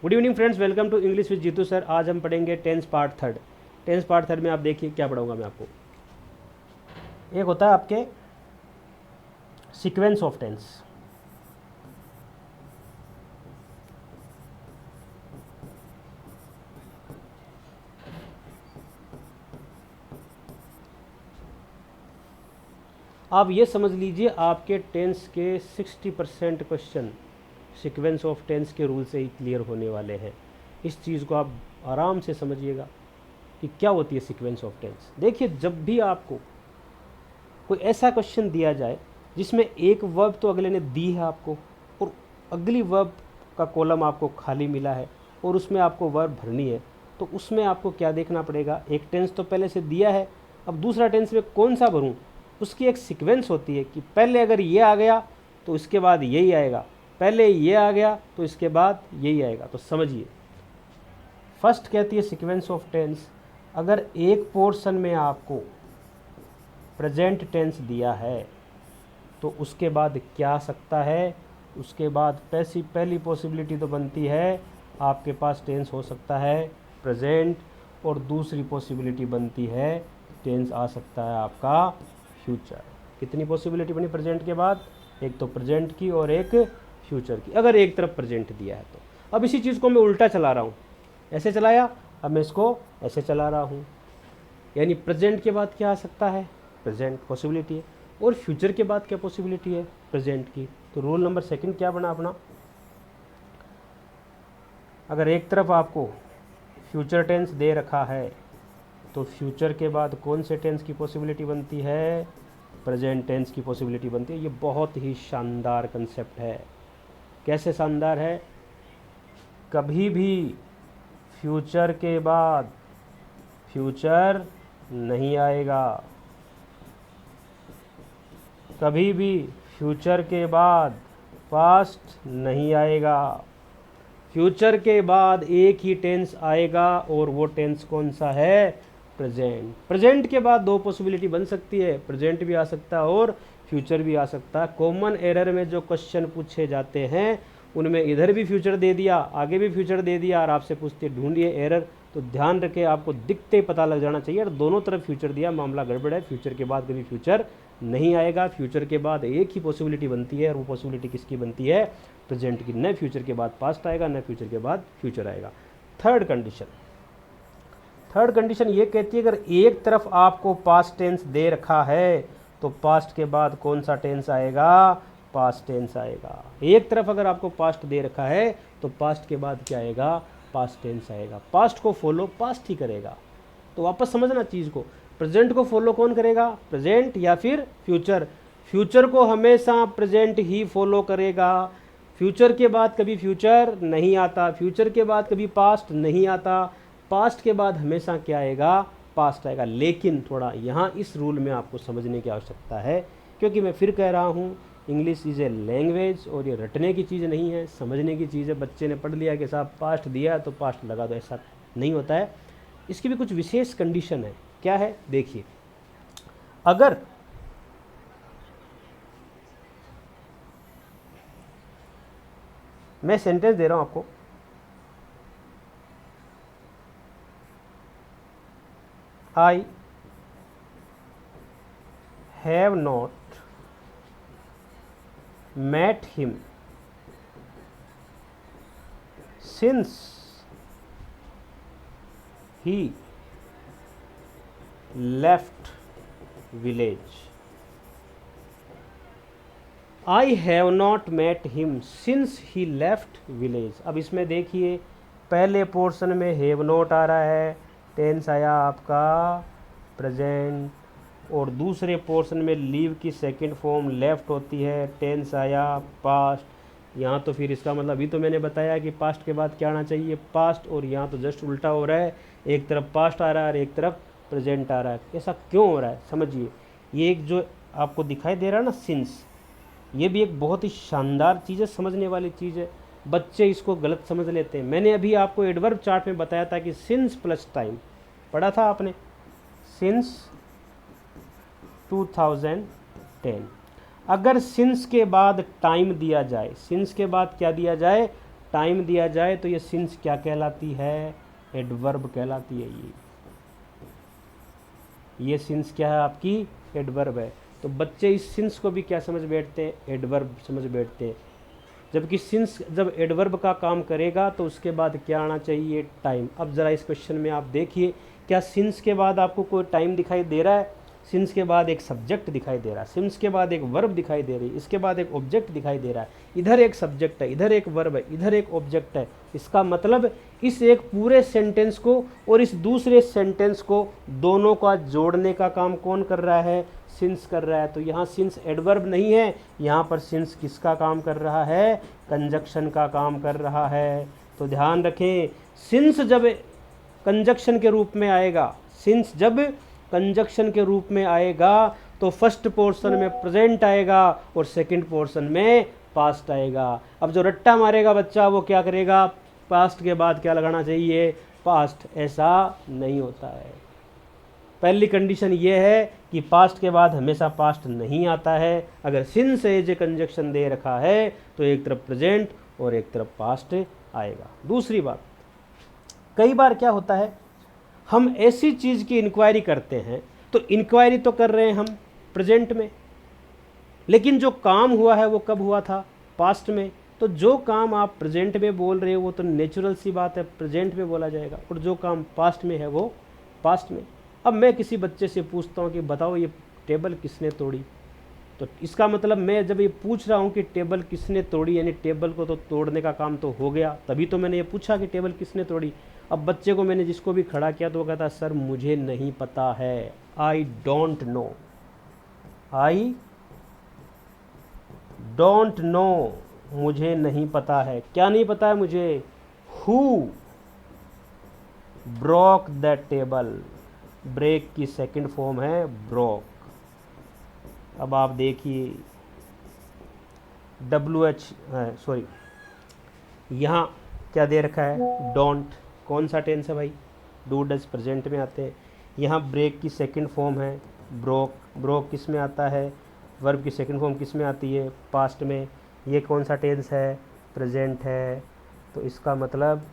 Good evening friends, welcome to English with Jeetu sir. आज हम पढ़ेंगे tense part third. Tense part third में आप देखिए क्या पढ़ाऊंगा मैं आपको। एक होता है आपके सीक्वेंस ऑफ टेंस। आप ये समझ लीजिए आपके टेंस के 60% क्वेश्चन सीक्वेंस ऑफ टेंस के रूल से ही क्लियर होने वाले हैं। इस चीज़ को आप आराम से समझिएगा कि क्या होती है सीक्वेंस ऑफ टेंस। देखिए, जब भी आपको कोई ऐसा क्वेश्चन दिया जाए जिसमें एक वर्ब तो अगले ने दी है आपको और अगली वर्ब का कॉलम आपको खाली मिला है और उसमें आपको वर्ब भरनी है, तो उसमें आपको क्या देखना पड़ेगा। एक टेंस तो पहले से दिया है, अब दूसरा टेंस में कौन सा भरूं, उसकी एक सीक्वेंस होती है कि पहले अगर ये आ गया तो इसके बाद यही आएगा, पहले ये आ गया तो इसके बाद यही आएगा। तो समझिए, फर्स्ट कहती है सीक्वेंस ऑफ टेंस, अगर एक पोर्शन में आपको प्रेजेंट टेंस दिया है तो उसके बाद क्या आ सकता है। उसके बाद पहली पॉसिबिलिटी तो बनती है आपके पास टेंस हो सकता है प्रेजेंट, और दूसरी पॉसिबिलिटी बनती है टेंस आ सकता है आपका फ्यूचर। कितनी पॉसिबिलिटी बनी प्रेजेंट के बाद, एक तो प्रेजेंट की और एक फ्यूचर की, अगर एक तरफ प्रेजेंट दिया है तो। अब इसी चीज़ को मैं उल्टा चला रहा हूँ, ऐसे चलाया, अब मैं इसको ऐसे चला रहा हूँ, यानी प्रेजेंट के बाद क्या आ सकता है, प्रेजेंट पॉसिबिलिटी है, और फ्यूचर के बाद क्या पॉसिबिलिटी है, प्रेजेंट की। तो रूल नंबर सेकंड क्या बना अपना, अगर एक तरफ आपको फ्यूचर टेंस दे रखा है तो फ्यूचर के बाद कौन से टेंस की पॉसिबिलिटी बनती है, प्रेजेंट टेंस की पॉसिबिलिटी बनती है। ये बहुत ही शानदार कंसेप्ट है। कैसे शानदार है, कभी भी फ्यूचर के बाद फ्यूचर नहीं आएगा, कभी भी फ्यूचर के बाद पास्ट नहीं आएगा। फ्यूचर के बाद एक ही टेंस आएगा और वो टेंस कौन सा है, प्रेजेंट। प्रेजेंट के बाद दो पॉसिबिलिटी बन सकती है, प्रेजेंट भी आ सकता है और फ्यूचर भी आ सकता है। कॉमन एरर में जो क्वेश्चन पूछे जाते हैं उनमें इधर भी फ्यूचर दे दिया, आगे भी फ्यूचर दे दिया, और आपसे पूछते ढूंढिए एरर, तो ध्यान रखें आपको दिखते ही पता लग जाना चाहिए, और दोनों तरफ फ्यूचर दिया, मामला गड़बड़ है। फ्यूचर के बाद कभी फ्यूचर नहीं आएगा, फ्यूचर के बाद एक ही पॉसिबिलिटी बनती है और वो पॉसिबिलिटी किसकी बनती है, प्रेजेंट की। न फ्यूचर के बाद पास्ट आएगा, न फ्यूचर के बाद फ्यूचर आएगा। थर्ड कंडीशन ये कहती है, अगर एक तरफ आपको पास्ट टेंस दे रखा है तो पास्ट के बाद कौन सा टेंस आएगा, पास्ट टेंस आएगा। एक तरफ अगर आपको पास्ट दे रखा है तो पास्ट के बाद क्या आएगा, पास्ट टेंस आएगा। पास्ट को फॉलो पास्ट ही करेगा। तो वापस समझना चीज़ को, प्रेजेंट को फॉलो कौन करेगा, प्रेजेंट या फिर फ्यूचर। फ्यूचर को हमेशा प्रेजेंट ही फॉलो करेगा। फ्यूचर के बाद कभी फ्यूचर नहीं आता, फ्यूचर के बाद कभी पास्ट नहीं आता, पास्ट के बाद हमेशा क्या आएगा, पास्ट आएगा। लेकिन थोड़ा यहाँ इस रूल में आपको समझने की आवश्यकता है, क्योंकि मैं फिर कह रहा हूँ इंग्लिश इज़ ए लैंग्वेज और ये रटने की चीज़ नहीं है, समझने की चीज़ है। बच्चे ने पढ़ लिया कि साहब पास्ट दिया है तो पास्ट लगा दो, ऐसा नहीं होता है। इसकी भी कुछ विशेष कंडीशन है। क्या है, देखिए, अगर मैं सेंटेंस दे रहा हूं आपको, I have not met him since he left village. I have not met him since he left village. अब इसमें देखिए, पहले पोर्शन में हैव नॉट आ रहा है, टेंस आया आपका प्रेजेंट, और दूसरे पोर्शन में लीव की सेकंड फॉर्म लेफ्ट होती है, टेंस आया पास्ट। यहाँ तो फिर इसका मतलब, अभी तो मैंने बताया कि पास्ट के बाद क्या आना चाहिए, पास्ट, और यहाँ तो जस्ट उल्टा हो रहा है, एक तरफ पास्ट आ रहा है और एक तरफ प्रेजेंट आ रहा है। ऐसा क्यों हो रहा है समझिए। ये एक जो आपको दिखाई दे रहा है ना सिंस, ये भी एक बहुत ही शानदार चीज़ है, समझने वाली चीज़ है। बच्चे इसको गलत समझ लेते हैं। मैंने अभी आपको एडवर्ब चार्ट में बताया था कि सिंस प्लस टाइम, पढ़ा था आपने, सिंस 2010। अगर सिंस के बाद टाइम दिया जाए, सिंस के बाद क्या दिया जाए, टाइम दिया जाए तो ये सिंस क्या कहलाती है? एडवर्ब कहलाती है। ये सिंस क्या है आपकी? एडवर्ब है। तो बच्चे इस सिंस को भी क्या समझ बैठते हैं? एडवर्ब समझ बैठते हैं। जबकि सिंस जब एडवर्ब का काम करेगा तो उसके बाद क्या आना चाहिए? टाइम। अब ज़रा इस क्वेश्चन में आप देखिए, क्या सिंस के बाद आपको कोई टाइम दिखाई दे रहा है? सिंस के बाद एक सब्जेक्ट दिखाई दे रहा है, सिंस के बाद एक वर्ब दिखाई दे रही है, इसके बाद एक ऑब्जेक्ट दिखाई दे रहा है, इधर एक सब्जेक्ट है, इधर एक वर्ब है, इधर एक ऑब्जेक्ट है। इसका मतलब इस एक पूरे सेंटेंस को और इस दूसरे सेंटेंस को दोनों का जोड़ने का काम कौन कर रहा है? सिंस कर रहा है। तो यहाँ सिंस एडवर्ब नहीं है, यहाँ पर सिंस किसका काम कर रहा है? कंजक्शन का काम कर रहा है। तो ध्यान रखें, सिंस जब कंजक्शन के रूप में आएगा, सिंस जब कंजक्शन के रूप में आएगा तो फर्स्ट पोर्शन में प्रेजेंट आएगा और सेकंड पोर्शन में पास्ट आएगा। अब जो रट्टा मारेगा बच्चा वो क्या करेगा? पास्ट के बाद क्या लगाना चाहिए? पास्ट। ऐसा नहीं होता है। पहली कंडीशन ये है कि पास्ट के बाद हमेशा पास्ट नहीं आता है। अगर सिंस एज ए कंजक्शन दे रखा है तो एक तरफ प्रेजेंट और एक तरफ पास्ट आएगा। दूसरी बात, कई बार क्या होता है, हम ऐसी चीज़ की इंक्वायरी करते हैं, तो इंक्वायरी तो कर रहे हैं हम प्रेजेंट में, लेकिन जो काम हुआ है वो कब हुआ था? पास्ट में। तो जो काम आप प्रेजेंट में बोल रहे हो वो तो नेचुरल सी बात है, प्रेजेंट में बोला जाएगा, और जो काम पास्ट में है वो पास्ट में। अब मैं किसी बच्चे से पूछता हूँ कि बताओ ये टेबल किसने तोड़ी, तो इसका मतलब मैं जब ये पूछ रहा हूँ कि टेबल किसने तोड़ी, यानी टेबल को तो तोड़ने का काम तो हो गया, तभी तो मैंने ये पूछा कि टेबल किसने तोड़ी। अब बच्चे को मैंने जिसको भी खड़ा किया तो वो कहता सर मुझे नहीं पता है, I don't know, I don't know, मुझे नहीं पता है। क्या नहीं पता है मुझे? Who broke the table. Break की सेकंड फॉर्म है ब्रोक। अब आप देखिए WH है, सॉरी, यहाँ क्या दे रखा है? डोंट। कौन सा टेंस है भाई? डू डज प्रेजेंट में आते हैं। यहाँ ब्रेक की सेकंड फॉर्म है ब्रोक। ब्रोक किस में आता है? वर्ब की सेकंड फॉर्म किस में आती है? पास्ट में। ये कौन सा टेंस है? प्रेजेंट है। तो इसका मतलब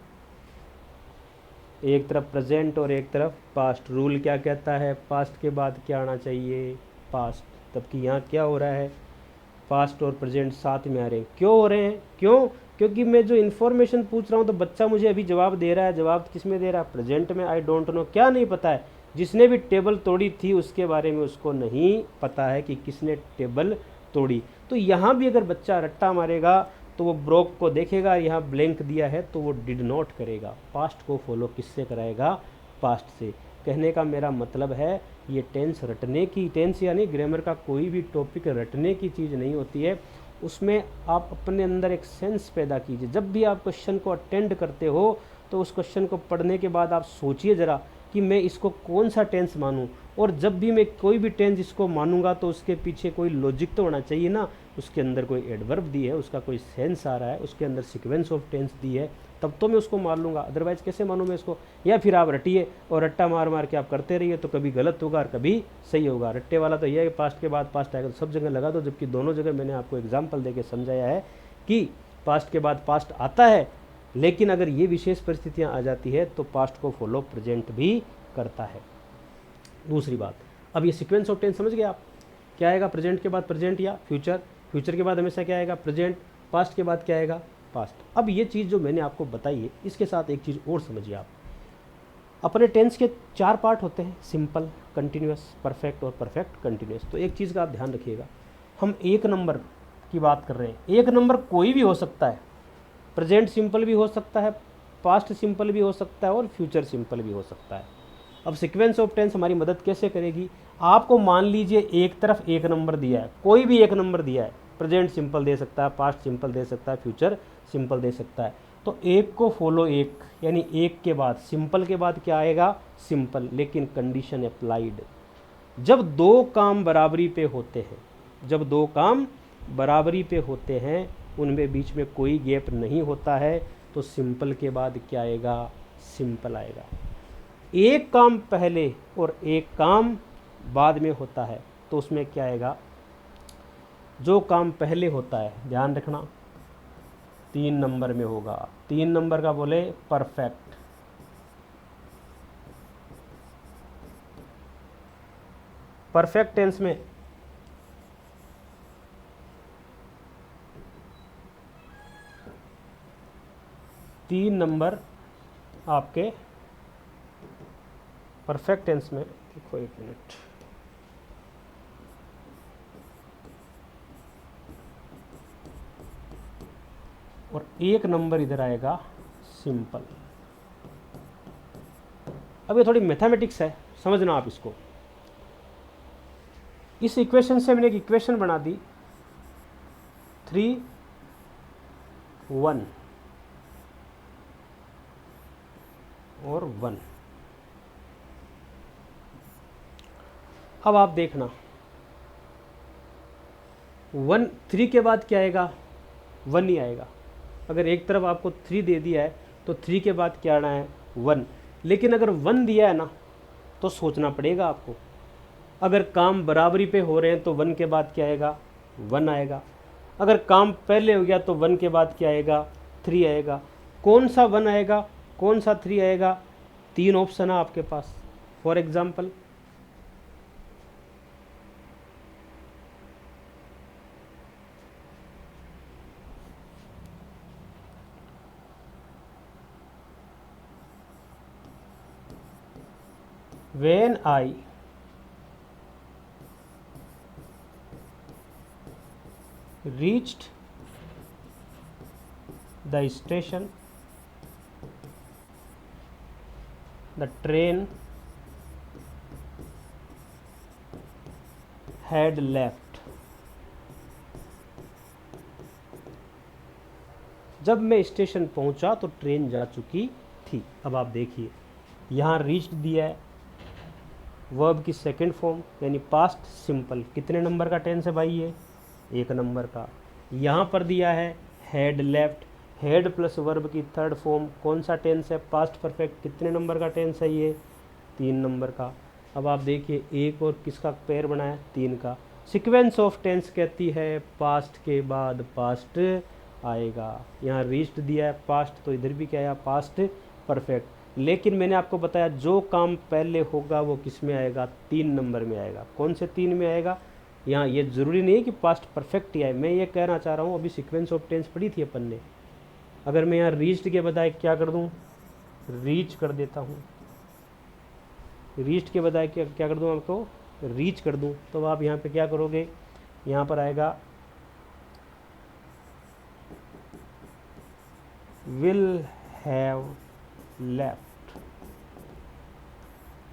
एक तरफ प्रेजेंट और एक तरफ पास्ट। रूल क्या कहता है? पास्ट के बाद क्या आना चाहिए? पास्ट। जबकि यहाँ क्या हो रहा है? पास्ट और प्रेजेंट साथ में आ रहे हैं। क्यों हो रहे हैं? क्यों? क्योंकि मैं जो इन्फॉर्मेशन पूछ रहा हूँ तो बच्चा मुझे अभी जवाब दे रहा है। जवाब किस में दे रहा है? प्रेजेंट में। आई डोंट नो, क्या नहीं पता है? जिसने भी टेबल तोड़ी थी उसके बारे में उसको नहीं पता है कि किसने टेबल तोड़ी। तो यहाँ भी अगर बच्चा रट्टा मारेगा तो वो ब्रोक को देखेगा, यहाँ ब्लैंक दिया है तो वो डिड नॉट करेगा। पास्ट को फॉलो किससे कराएगा? पास्ट से। कहने का मेरा मतलब है ये टेंस रटने की, टेंस यानी ग्रामर का कोई भी टॉपिक रटने की चीज़ नहीं होती है। उसमें आप अपने अंदर एक सेंस पैदा कीजिए। जब भी आप क्वेश्चन को अटेंड करते हो तो उस क्वेश्चन को पढ़ने के बाद आप सोचिए ज़रा कि मैं इसको कौन सा टेंस मानूं, और जब भी मैं कोई भी टेंस इसको मानूंगा तो उसके पीछे कोई लॉजिक तो होना चाहिए ना। उसके अंदर कोई एडवर्ब दी है, उसका कोई सेंस आ रहा है, उसके अंदर सीक्वेंस ऑफ टेंस दी है, तब तो मैं उसको मान लूँगा। अदरवाइज़ कैसे मानूँ मैं इसको? या फिर आप रटिए और रट्टा मार मार के आप करते रहिए तो कभी गलत होगा और कभी सही होगा। रट्टे वाला तो यह है कि पास्ट के बाद पास्ट आएगा तो सब जगह लगा दो, जबकि दोनों जगह मैंने आपको एग्जाम्पल दे के समझाया है कि पास्ट के बाद पास्ट आता है, लेकिन अगर ये विशेष परिस्थितियाँ आ जाती है तो पास्ट को फॉलो प्रेजेंट भी करता है। दूसरी बात, अब ये सीक्वेंस ऑफ टेंस समझ गए आप? क्या आएगा प्रेजेंट के बाद? प्रेजेंट या फ्यूचर। फ्यूचर के बाद हमेशा क्या आएगा? प्रेजेंट। पास्ट के बाद क्या आएगा? पास्ट। अब ये चीज़ जो मैंने आपको बताई है इसके साथ एक चीज़ और समझिए आप। अपने टेंस के 4 पार्ट होते हैं, सिंपल, कंटिन्यूस, परफेक्ट और परफेक्ट कंटिन्यूस। तो एक चीज़ का आप ध्यान रखिएगा, हम 1 नंबर की बात कर रहे हैं। 1 नंबर कोई भी हो सकता है, प्रेजेंट सिंपल भी हो सकता है, पास्ट सिंपल भी हो सकता है और फ्यूचर सिंपल भी हो सकता है। अब सीक्वेंस ऑफ टेंस हमारी मदद कैसे करेगी? आपको मान लीजिए एक तरफ 1 नंबर दिया है, कोई भी 1 नंबर दिया है, प्रेजेंट सिंपल दे सकता है, पास्ट सिंपल दे सकता है, फ्यूचर सिंपल दे सकता है। तो एक को फॉलो एक, यानी एक के बाद सिंपल के बाद क्या आएगा? सिंपल। लेकिन कंडीशन अप्लाइड, जब 2 काम बराबरी पे होते हैं, जब 2 काम बराबरी पे होते हैं, उनमें बीच में कोई गैप नहीं होता है, तो सिंपल के बाद क्या आएगा? सिंपल आएगा। एक काम पहले और एक काम बाद में होता है तो उसमें क्या आएगा? जो काम पहले होता है, ध्यान रखना, 3 नंबर में होगा, 3 नंबर का बोले परफेक्ट। परफेक्ट टेंस में तीन नंबर आपके परफेक्ट टेंस में, देखो 1 मिनट, और 1 नंबर इधर आएगा सिंपल। अब ये थोड़ी मैथमेटिक्स है, समझना आप इसको। इस इक्वेशन से मैंने एक इक्वेशन बना दी 3 1 और 1। अब आप देखना 3 के बाद क्या आएगा, 1 ही आएगा। अगर एक तरफ आपको 3 दे दिया है तो 3 के बाद क्या आना है, 1। लेकिन अगर 1 दिया है ना तो सोचना पड़ेगा आपको। अगर काम बराबरी पे हो रहे हैं तो 1 के बाद क्या आएगा, 1 आएगा। अगर काम पहले हो गया तो 1 के बाद क्या आएगा, 3 आएगा। कौन सा 1 आएगा, कौन सा 3 आएगा, 3 ऑप्शन है आपके पास। For example when I reached the station, the train had left। जब मैं स्टेशन पहुंचा तो ट्रेन जा चुकी थी। अब आप देखिए यहाँ रीच्ड दिया है, वर्ब की सेकंड फॉर्म यानी पास्ट सिंपल। कितने नंबर का टेंस है भाई ये, 1 नंबर का। यहाँ पर दिया है had left, head plus verb की थर्ड फॉर्म। कौन सा टेंस है, पास्ट परफेक्ट। कितने नंबर का टेंस है ये, 3 नंबर का। अब आप देखिए एक और किसका पेयर बना है, 3 का। सीक्वेंस ऑफ टेंस कहती है पास्ट के बाद पास्ट आएगा। यहाँ रीच्ड दिया है पास्ट, तो इधर भी क्या आया, पास्ट परफेक्ट। लेकिन मैंने आपको बताया जो काम पहले होगा वो किस में आएगा, 3 नंबर में आएगा। कौन से 3 में आएगा, यहाँ ये ज़रूरी नहीं है कि पास्ट परफेक्ट ही आए। मैं ये कहना चाह रहा हूँ, अभी सीक्वेंस ऑफ टेंस पढ़ी थी अपन ने। अगर मैं यहाँ रीच्ड के बजाय क्या कर दूँ, रीच कर देता हूँ। रीच्ड के बजाय क्या कर दूँ, आपको रीच कर दूँ, तो आप यहाँ पे क्या करोगे, यहाँ पर आएगा विल हैव लेफ्ट।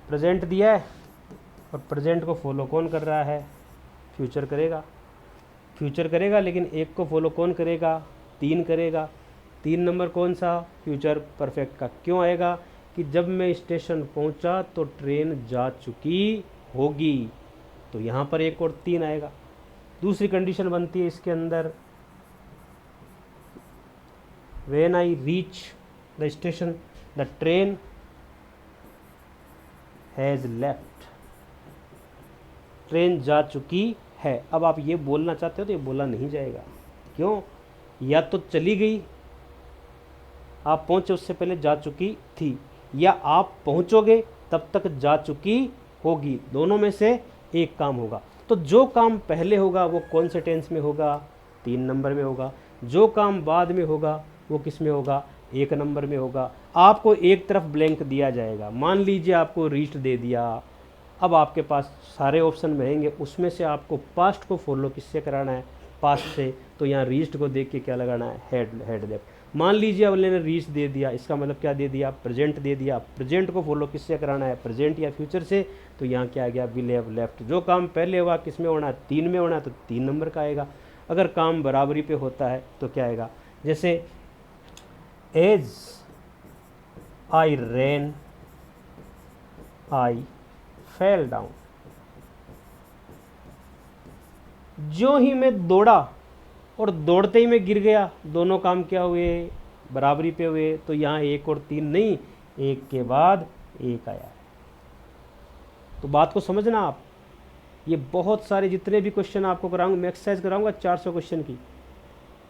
प्रेजेंट दिया है और प्रेजेंट को फॉलो कौन कर रहा है, फ्यूचर करेगा। फ्यूचर करेगा, लेकिन एक को फॉलो कौन करेगा, 3 करेगा। 3 नंबर कौन सा, फ्यूचर परफेक्ट का। क्यों आएगा कि जब मैं स्टेशन पहुंचा तो ट्रेन जा चुकी होगी, तो यहाँ पर 1 और 3 आएगा। दूसरी कंडीशन बनती है इसके अंदर, when I reach the station the train has left. Train जा चुकी है। अब आप ये बोलना चाहते हो तो ये बोला नहीं जाएगा। क्यों, या तो चली गई, आप पहुंचे उससे पहले जा चुकी थी, या आप पहुंचोगे तब तक जा चुकी होगी। दोनों में से एक काम होगा। तो जो काम पहले होगा वो कौन से टेंस में होगा, 3 नंबर में होगा। जो काम बाद में होगा वो किस में होगा, 1 नंबर में होगा। आपको एक तरफ ब्लैंक दिया जाएगा। मान लीजिए आपको रीच्ड दे दिया, अब आपके पास सारे ऑप्शन रहेंगे, उसमें से आपको पास्ट को फॉलो किससे कराना है, पास्ट से। तो यहाँ रीच्ड को देख के क्या लगाना है, हेड लेफ्ट। मान लीजिए अगले ने रीच दे दिया, इसका मतलब क्या दे दिया, प्रेजेंट दे दिया। प्रेजेंट को फॉलो किससे कराना है, प्रेजेंट या फ्यूचर से। तो यहाँ क्या आ गया, विल हैव लेफ्ट। जो काम पहले होगा किस में होना है, 3 में होना है, तो 3 नंबर का आएगा। अगर काम बराबरी पे होता है तो क्या आएगा, जैसे as I ran I fell down. जो ही मैं दौड़ा और दौड़ते ही मैं गिर गया, दोनों काम क्या हुए, बराबरी पे हुए। तो यहाँ 1 और 3 नहीं, 1 के बाद 1 आया है। तो बात को समझना आप। ये बहुत सारे जितने भी क्वेश्चन आपको कराऊंगा, मैं एक्सरसाइज कराऊंगा 400 क्वेश्चन की,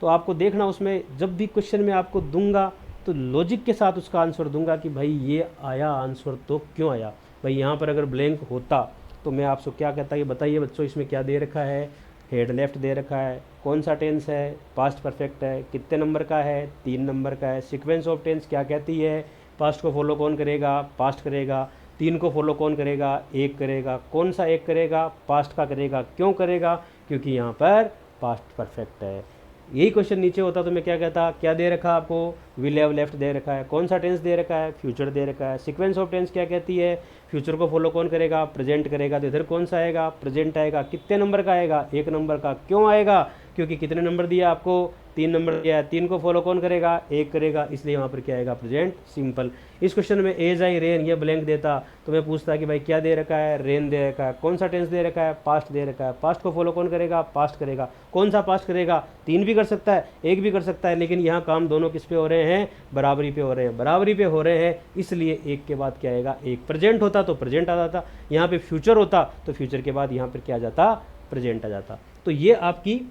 तो आपको देखना उसमें जब भी क्वेश्चन में आपको दूंगा तो लॉजिक के साथ उसका आंसर दूंगा कि भाई ये आया आंसर तो क्यों आया। भाई यहाँ पर अगर ब्लैंक होता तो मैं आपसे क्या कहता, ये बताइए बच्चों इसमें क्या दे रखा है, हेड लेफ्ट दे रखा है, कौन सा टेंस है, पास्ट परफेक्ट है, कितने नंबर का है, 3 नंबर का है, सीक्वेंस ऑफ टेंस क्या कहती है, पास्ट को फॉलो कौन करेगा, पास्ट करेगा, 3 को फॉलो कौन करेगा, एक करेगा, कौन सा एक करेगा, पास्ट का करेगा, क्यों करेगा, क्योंकि यहाँ पर पास्ट परफेक्ट है। यही क्वेश्चन नीचे होता तो मैं क्या कहता, क्या दे रखा आपको, विल हैव लेफ्ट दे रखा है, कौन सा टेंस दे रखा है, फ्यूचर दे रखा है, सीक्वेंस ऑफ टेंस क्या कहती है, फ्यूचर को फॉलो कौन करेगा, प्रेजेंट करेगा, तो इधर कौन सा आएगा, प्रेजेंट आएगा, कितने नंबर का आएगा, 1 नंबर का, क्यों आएगा, क्योंकि कितने नंबर दिया आपको, 3 नंबर दिया है, 3 को फॉलो कौन करेगा, 1 करेगा, इसलिए वहाँ पर क्या आएगा, प्रेजेंट सिंपल। इस क्वेश्चन में एज आई रेन ये ब्लैंक देता तो मैं पूछता कि भाई क्या दे रखा है, रेन दे रखा है, कौन सा टेंस दे रखा है, पास्ट दे रखा है, पास्ट को फॉलो कौन करेगा, पास्ट करेगा, कौन सा पास्ट करेगा, 3 भी कर सकता है, 1 भी कर सकता है, लेकिन यहाँ काम दोनों किस पे हो रहे हैं, बराबरी पे हो रहे हैं, बराबरी पे हो रहे हैं, इसलिए 1 के बाद क्या आएगा, 1। प्रेजेंट होता तो प्रेजेंट आ जाता, यहाँ पे फ्यूचर होता तो फ्यूचर के बाद यहाँ पर क्या आ जाता, प्रेजेंट आ जाता। तो ये आपकी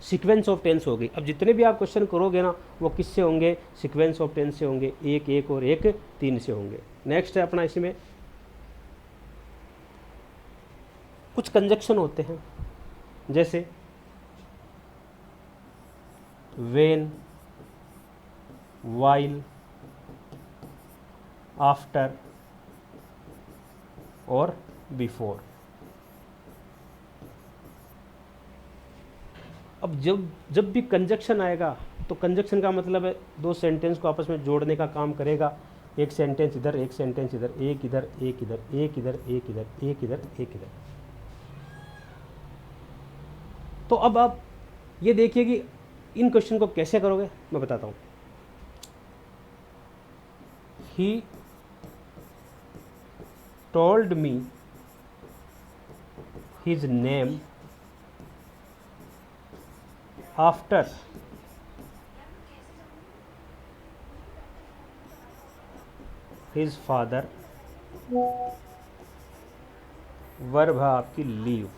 सीक्वेंस ऑफ टेंस हो गई। अब जितने भी आप क्वेश्चन करोगे ना वो किससे होंगे, सीक्वेंस ऑफ टेंस से होंगे, एक एक और एक 3 से होंगे। नेक्स्ट है अपना इसमें कुछ कंजक्शन होते हैं, जैसे व्हेन, व्हाइल, आफ्टर और बिफोर। अब जब भी कंजक्शन आएगा तो कंजक्शन का मतलब है 2 सेंटेंस को आपस में जोड़ने का काम करेगा। एक सेंटेंस इधर, एक सेंटेंस इधर, एक इधर, एक इधर, एक इधर, एक इधर, एक इधर, एक इधर। तो अब आप ये देखिए कि इन क्वेश्चन को कैसे करोगे, मैं बताता हूँ। He told me his name after his father, verb है आपकी लीव।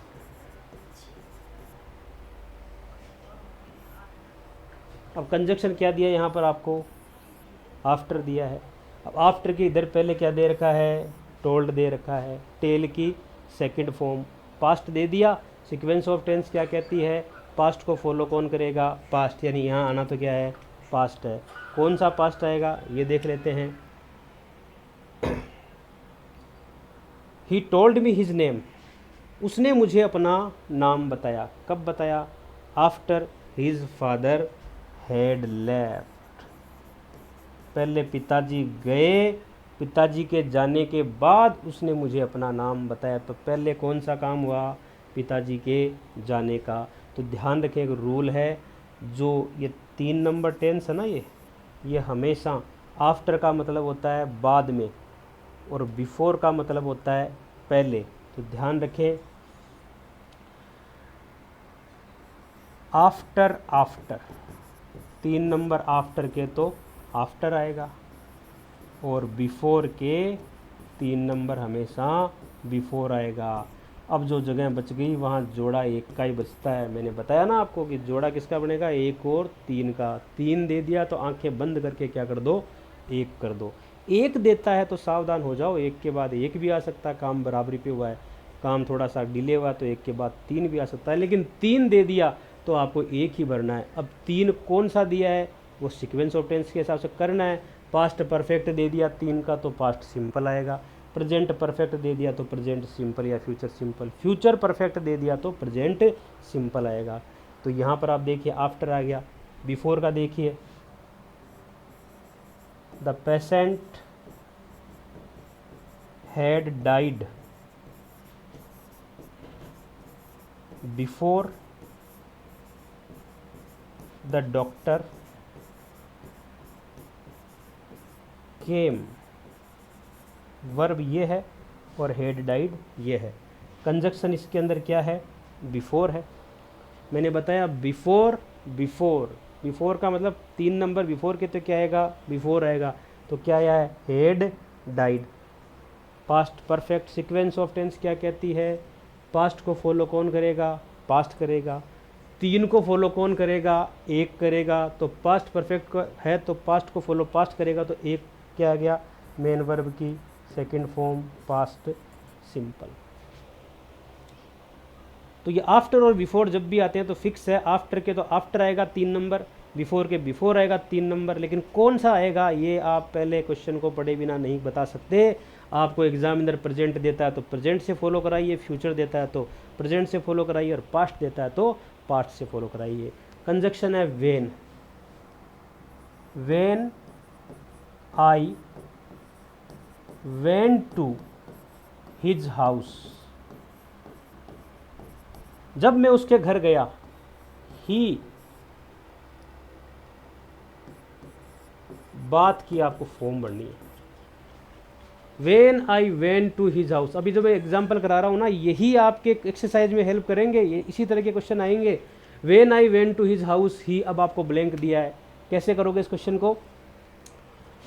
अब कंजक्शन क्या दिया यहाँ पर आपको, आफ्टर दिया है। अब आफ्टर के इधर पहले क्या दे रखा है, टोल्ड दे रखा है, टेल की सेकंड फॉर्म, पास्ट दे दिया। सीक्वेंस ऑफ टेंस क्या कहती है, पास्ट को फॉलो कौन करेगा, पास्ट, यानी यहाँ आना तो क्या है, पास्ट है। कौन सा पास्ट आएगा ये देख लेते हैं। He told me his name, उसने मुझे अपना नाम बताया। कब बताया, after his father had left, पहले पिताजी गए, पिताजी के जाने के बाद उसने मुझे अपना नाम बताया। तो पहले कौन सा काम हुआ, पिताजी के जाने का। तो ध्यान रखें एक रूल है, जो ये 3 नंबर टेंस है ना, ये हमेशा आफ्टर का मतलब होता है बाद में और बिफोर का मतलब होता है पहले। तो ध्यान रखें, आफ्टर, आफ्टर 3 नंबर आफ्टर के तो आफ्टर आएगा, और बिफोर के 3 नंबर हमेशा बिफोर आएगा। अब जो जगह बच गई वहाँ जोड़ा 1 का ही बचता है। मैंने बताया ना आपको कि जोड़ा किसका बनेगा, 1 और 3 का। 3 दे दिया तो आंखें बंद करके क्या कर दो, 1 कर दो। 1 देता है तो सावधान हो जाओ, 1 के बाद 1 भी आ सकता है, काम बराबरी पे हुआ है। काम थोड़ा सा डिले हुआ तो 1 के बाद 3 भी आ सकता है, लेकिन 3 दे दिया तो आपको 1 ही भरना है। अब 3 कौन सा दिया है वो सीक्वेंस ऑफ टेंस के हिसाब से करना है। पास्ट परफेक्ट दे दिया 3 का तो पास्ट सिंपल आएगा, प्रेजेंट परफेक्ट दे दिया तो प्रेजेंट सिंपल या फ्यूचर सिंपल, फ्यूचर परफेक्ट दे दिया तो प्रेजेंट सिंपल आएगा। तो यहाँ पर आप देखिए आफ्टर आ गया। बिफोर का देखिए, the patient had died before the doctor came, verb ये है और हेड डाइड ये है। कंजक्शन इसके अंदर क्या है, बिफोर है। मैंने बताया बिफोर, बिफोर, बिफोर का मतलब 3 नंबर बिफोर के तो क्या आएगा, बिफोर आएगा। तो क्या आया है, head died. Past perfect sequence of tense क्या कहती है, पास्ट को फॉलो कौन करेगा, पास्ट करेगा। तीन को फॉलो कौन करेगा, एक करेगा। तो पास्ट परफेक्ट है तो पास्ट को फॉलो पास्ट करेगा, तो एक क्या आ गया, मेन वर्ब की सेकंड फॉर्म पास्ट सिंपल। तो ये आफ्टर और बिफोर जब भी आते हैं तो फिक्स है, आफ्टर के तो आफ्टर आएगा 3 नंबर, बिफोर के बिफोर आएगा 3 नंबर, लेकिन कौन सा आएगा ये आप पहले क्वेश्चन को पढ़े बिना नहीं बता सकते। आपको एग्जामिनर प्रेजेंट देता है तो प्रेजेंट से फॉलो कराइए, फ्यूचर देता है तो प्रेजेंट से फॉलो कराइए, और पास्ट देता है तो पास्ट से फॉलो कराइए। कंजक्शन है when, when I went to his house, जब मैं उसके घर गया। ही, बात की आपको फॉर्म भरनी है। When I went to his house, अभी जो मैं एग्जाम्पल करा रहा हूँ ना, यही आपके एक्सरसाइज में हेल्प करेंगे, ये इसी तरह के क्वेश्चन आएंगे। When I went to his house, he, अब आपको ब्लैंक दिया है, कैसे करोगे इस क्वेश्चन को,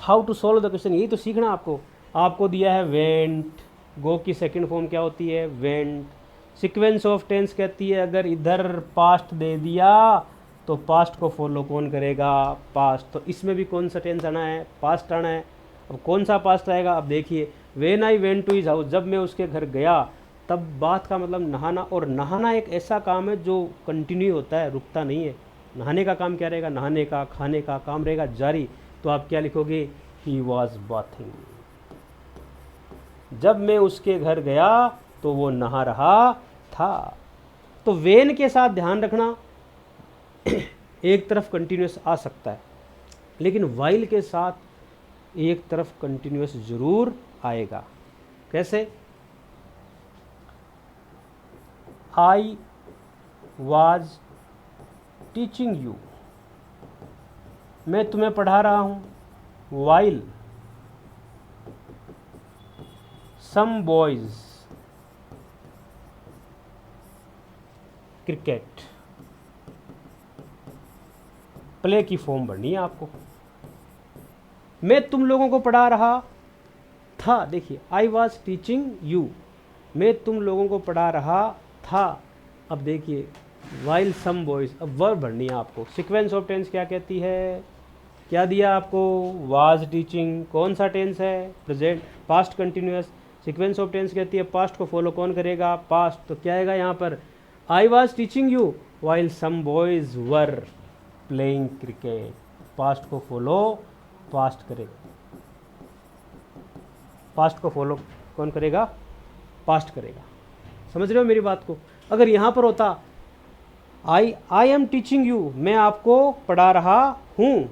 how to solve the question, यही तो सीखना आपको। आपको दिया है वेंट, गो की सेकंड फॉर्म क्या होती है, वेंट। सीक्वेंस ऑफ टेंस कहती है अगर इधर पास्ट दे दिया तो पास्ट को फॉलो कौन करेगा, पास्ट। तो इसमें भी कौन सा टेंस आना है, पास्ट आना है। अब कौन सा पास्ट आएगा, अब देखिए, when I went to his house, जब मैं उसके घर गया, तब बात का मतलब नहाना, और नहाना एक ऐसा काम है जो कंटिन्यू होता है, रुकता नहीं है। नहाने का काम क्या रहेगा, नहाने का, खाने का काम रहेगा जारी। तो आप क्या लिखोगे, ही वॉज बाथिंग, जब मैं उसके घर गया तो वो नहा रहा था। तो वेन के साथ ध्यान रखना एक तरफ कंटिन्यूस आ सकता है, लेकिन वाइल के साथ एक तरफ कंटिन्यूस जरूर आएगा। कैसे, आई वाज टीचिंग यू, मैं तुम्हें पढ़ा रहा हूं। While some boys cricket, play की फॉर्म भरनी है आपको। मैं तुम लोगों को पढ़ा रहा था, देखिए आई वॉज टीचिंग यू, मैं तुम लोगों को पढ़ा रहा था। अब देखिए वाइल सम बॉयज, अब वर्ब भरनी है आपको। सीक्वेंस ऑफ टेंस क्या कहती है, क्या दिया आपको, वाज टीचिंग, कौन सा टेंस है, present, past continuous. Sequence of tense कहती है पास्ट को फॉलो कौन करेगा, पास्ट। तो क्या आएगा यहाँ पर, I was teaching you while some boys were playing cricket, past को फॉलो पास्ट करेगा, पास्ट को फॉलो कौन करेगा, पास्ट करेगा। समझ रहे हो मेरी बात को। अगर यहाँ पर होता आई एम टीचिंग यू, मैं आपको पढ़ा रहा हूँ,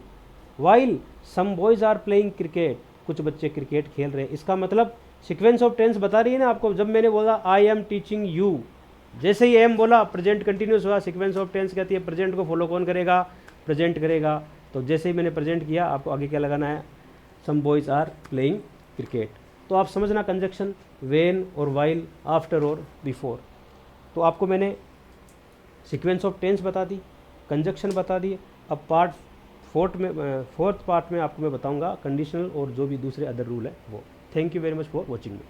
while some boys are playing cricket, कुछ बच्चे क्रिकेट खेल रहे हैं। इसका मतलब सीक्वेंस ऑफ टेंस बता रही है ना आपको। जब मैंने बोला आई एम टीचिंग यू, जैसे ही एम बोला प्रेजेंट कंटिन्यूस हुआ। सीक्वेंस ऑफ टेंस कहती है प्रेजेंट को फॉलो कौन करेगा, प्रेजेंट करेगा। तो जैसे ही मैंने प्रेजेंट किया, आपको आगे क्या लगाना है, some boys are playing cricket. तो आप समझना कंजक्शन वेन और वाइल, आफ्टर और बिफोर। तो आपको मैंने सीक्वेंस ऑफ टेंस बता दी, कंजक्शन बता दी। अब फोर्थ पार्ट में आपको मैं बताऊंगा कंडीशनल और जो भी दूसरे अदर रूल है वो। Thank you very much for watching me.